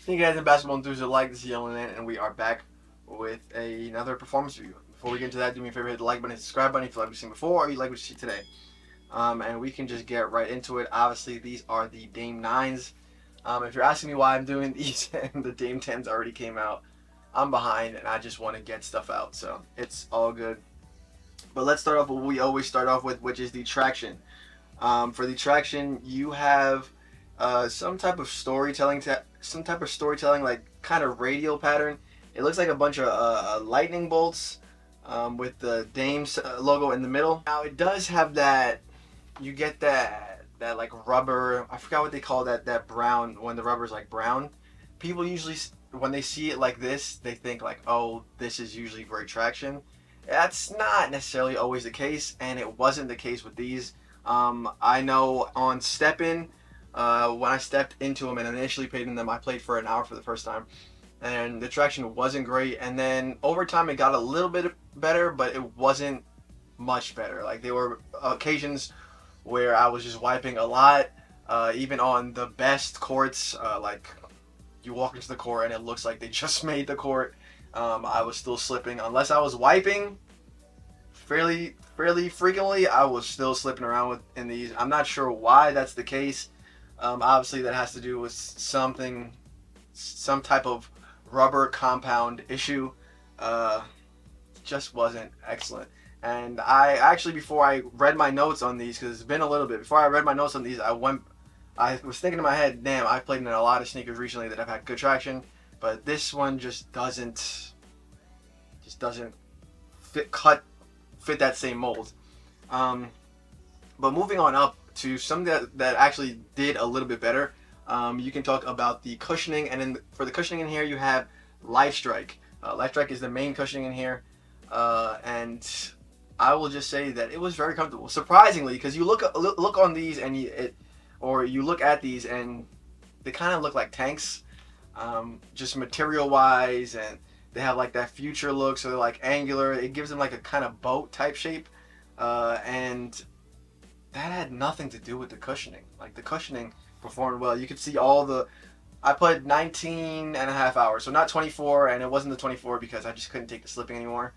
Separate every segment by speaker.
Speaker 1: Hey guys, and basketball enthusiasts alike, this is Yelling Man, and we are back with another performance review. Before we get into that, do me a favor, hit the like button, hit the subscribe button if you like what you've seen before or you like what you see today. And we can just get right into it. Obviously, these are the Dame 9s. If you're asking me why I'm doing these and the Dame 10s already came out, I'm behind and I just want to get stuff out, so it's all good. But let's start off with what we always start off with, which is the traction. For the traction, you have some type of storytelling, like kind of radial pattern. It looks like a bunch of lightning bolts with the Dame's logo in the middle. Now it does have that. You get that like rubber. I forgot what they call that brown when the rubber's like brown. People usually when they see it like this, they think like, oh, this is usually great traction. That's not necessarily always the case, and it wasn't the case with these. I know on step-in, when I stepped into them and initially played in them, I played for an hour for the first time, and the traction wasn't great. And then over time, it got a little bit better, but it wasn't much better. Like there were occasions where I was just wiping a lot, even on the best courts. Like you walk into the court and it looks like they just made the court. I was still slipping unless I was wiping fairly frequently. I was still slipping around in these. I'm not sure why that's the case. Obviously, that has to do with some type of rubber compound issue. Just wasn't excellent. And I actually, before I read my notes on these, because it's been a little bit, before I read my notes on these, I was thinking in my head, damn, I've played in a lot of sneakers recently that have had good traction, but this one just doesn't fit that same mold. But moving on up to something that actually did a little bit better, you can talk about the cushioning, and for the cushioning in here, you have Life Strike. Life Strike is the main cushioning in here, and I will just say that it was very comfortable. Surprisingly, because you look on these and you look at these and they kind of look like tanks, just material wise, and they have like that future look, so they're like angular. It gives them like a kind of boat type shape, and that had nothing to do with the cushioning. Like the cushioning performed well. You could see I put 19 and a half hours, so not 24, and it wasn't the 24 because I just couldn't take the slipping anymore.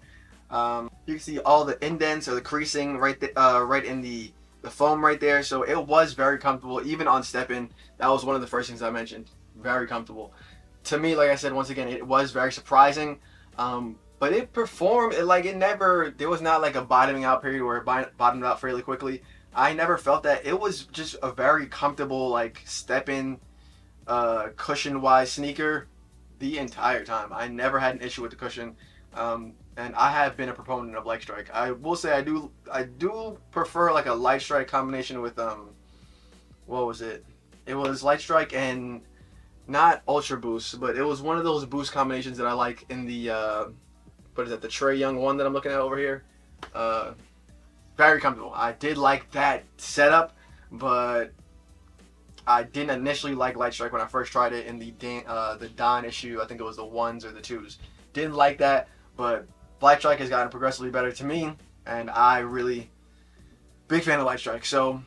Speaker 1: You can see all the indents or the creasing right in the foam right there, so it was very comfortable. Even on step-in, that was one of the first things I mentioned. Very comfortable. To me, like I said, once again, it was very surprising, but it performed. There was not like a bottoming out period where it bottomed out fairly quickly. I never felt that. It was just a very comfortable like step-in, cushion-wise sneaker the entire time. I never had an issue with the cushion, and I have been a proponent of Light Strike. I will say I do prefer like a Light Strike combination with what was it? It was Light Strike and not Ultra Boost, but it was one of those boost combinations that I like in the what is that? The Trae Young one that I'm looking at over here. Very comfortable. I did like that setup, but I didn't initially like Light Strike when I first tried it in the Don issue. I think it was the 1s or the 2s. Didn't like that, but Light Strike has gotten progressively better to me, and I really big fan of Light Strike. So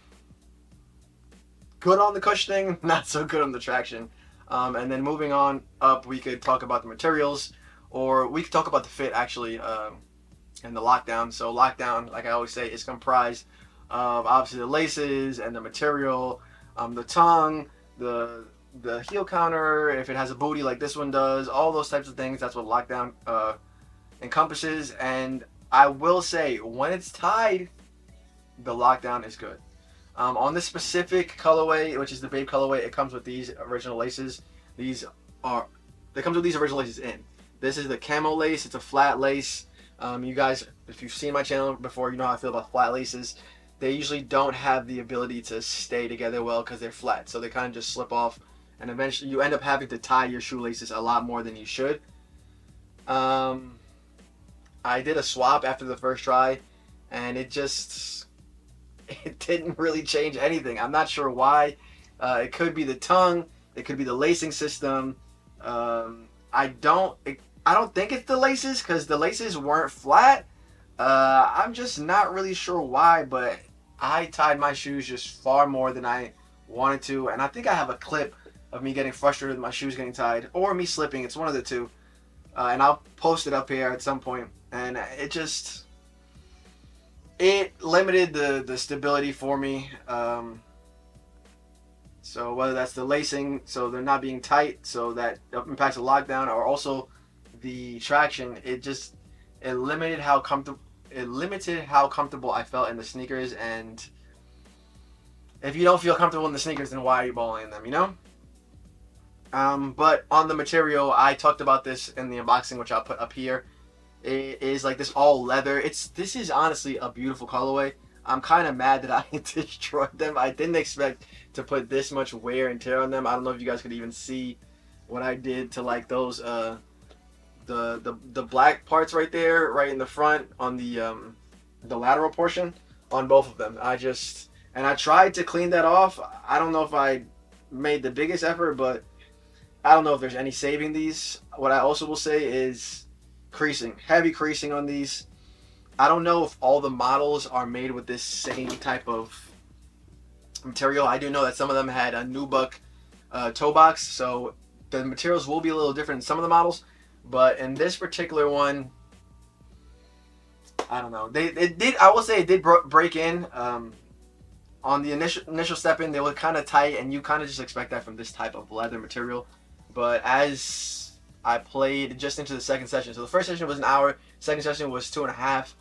Speaker 1: good on the cushioning, not so good on the traction. And then moving on up, we could talk about the materials, or we could talk about the fit actually, and the lockdown. So lockdown, like I always say, is comprised of obviously the laces and the material, the tongue, the heel counter, if it has a booty like this one does, all those types of things. That's what lockdown encompasses. And I will say, when it's tied, the lockdown is good. On this specific colorway, which is the Babe colorway, it comes with these original laces. It comes with these original laces in. This is the camo lace. It's a flat lace. You guys, if you've seen my channel before, you know how I feel about flat laces. They usually don't have the ability to stay together well because they're flat, so they kind of just slip off, and eventually you end up having to tie your shoelaces a lot more than you should. I did a swap after the first try, and it didn't really change anything. I'm not sure why. It could be the tongue. It could be the lacing system. I don't think it's the laces because the laces weren't flat. I'm just not really sure why, but I tied my shoes just far more than I wanted to, and I think I have a clip of me getting frustrated with my shoes getting tied or me slipping. It's one of the two. And I'll post it up here at some point. And it limited the stability for me. So whether that's the lacing, so they're not being tight, so that impacts the lockdown, or also the traction, it limited how comfortable I felt in the sneakers. And if you don't feel comfortable in the sneakers, then why are you balling in them, you know? But on the material, I talked about this in the unboxing, which I'll put up here. It is like this all leather. This is honestly a beautiful colorway. I'm kind of mad that I destroyed them. I didn't expect to put this much wear and tear on them. I don't know if you guys could even see what I did to like those the black parts right there, right in the front on the lateral portion on both of them. I tried to clean that off. I don't know if I made the biggest effort, but I don't know if there's any saving these. What I also will say is creasing, heavy creasing on these. I don't know if all the models are made with this same type of material. I do know that some of them had a nubuck toe box, so the materials will be a little different in some of the models. But in this particular one, I don't know. I will say it did break in. On the initial step in, they were kind of tight, and you kind of just expect that from this type of leather material. But as I played just into the second session, so the first session was an hour, second session was 2.5.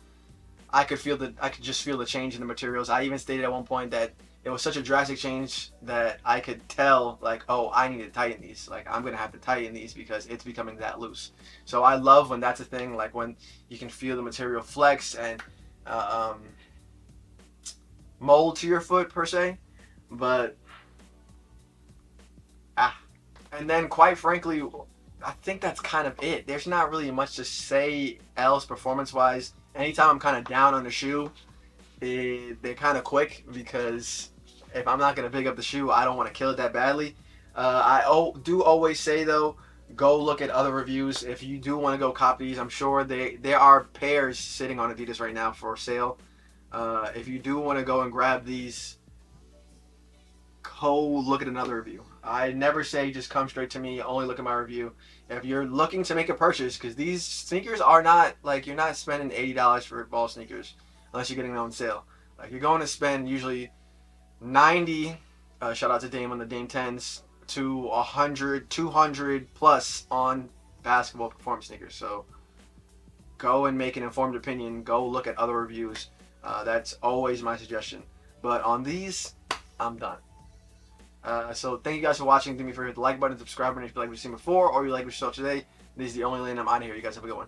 Speaker 1: I could just feel the change in the materials. I even stated at one point that it was such a drastic change that I could tell, like, oh, I need to tighten these. Like, I'm gonna have to tighten these because it's becoming that loose. So I love when that's a thing, like when you can feel the material flex and mold to your foot per se. But and then quite frankly, I think that's kind of it. There's not really much to say else performance wise. Anytime I'm kind of down on the shoe, they're kind of quick, because if I'm not going to pick up the shoe, I don't want to kill it that badly. I do always say though, go look at other reviews. If you do want to go copy these, I'm sure there are pairs sitting on Adidas right now for sale. If you do want to go and grab these, go look at another review. I never say just come straight to me, only look at my review. If you're looking to make a purchase, because these sneakers are not, like, you're not spending $80 for ball sneakers unless you're getting them on sale. Like, you're going to spend usually 90, shout out to Dame on the Dame 10s, to 100, 200 plus on basketball performance sneakers. So go and make an informed opinion. Go look at other reviews. That's always my suggestion. But on these, I'm done. So thank you guys for watching. Do me a favor, hit the like button, subscribe button if you like what you've seen before, or you like what you saw today. This is the only lane I'm out of here. You guys have a good one.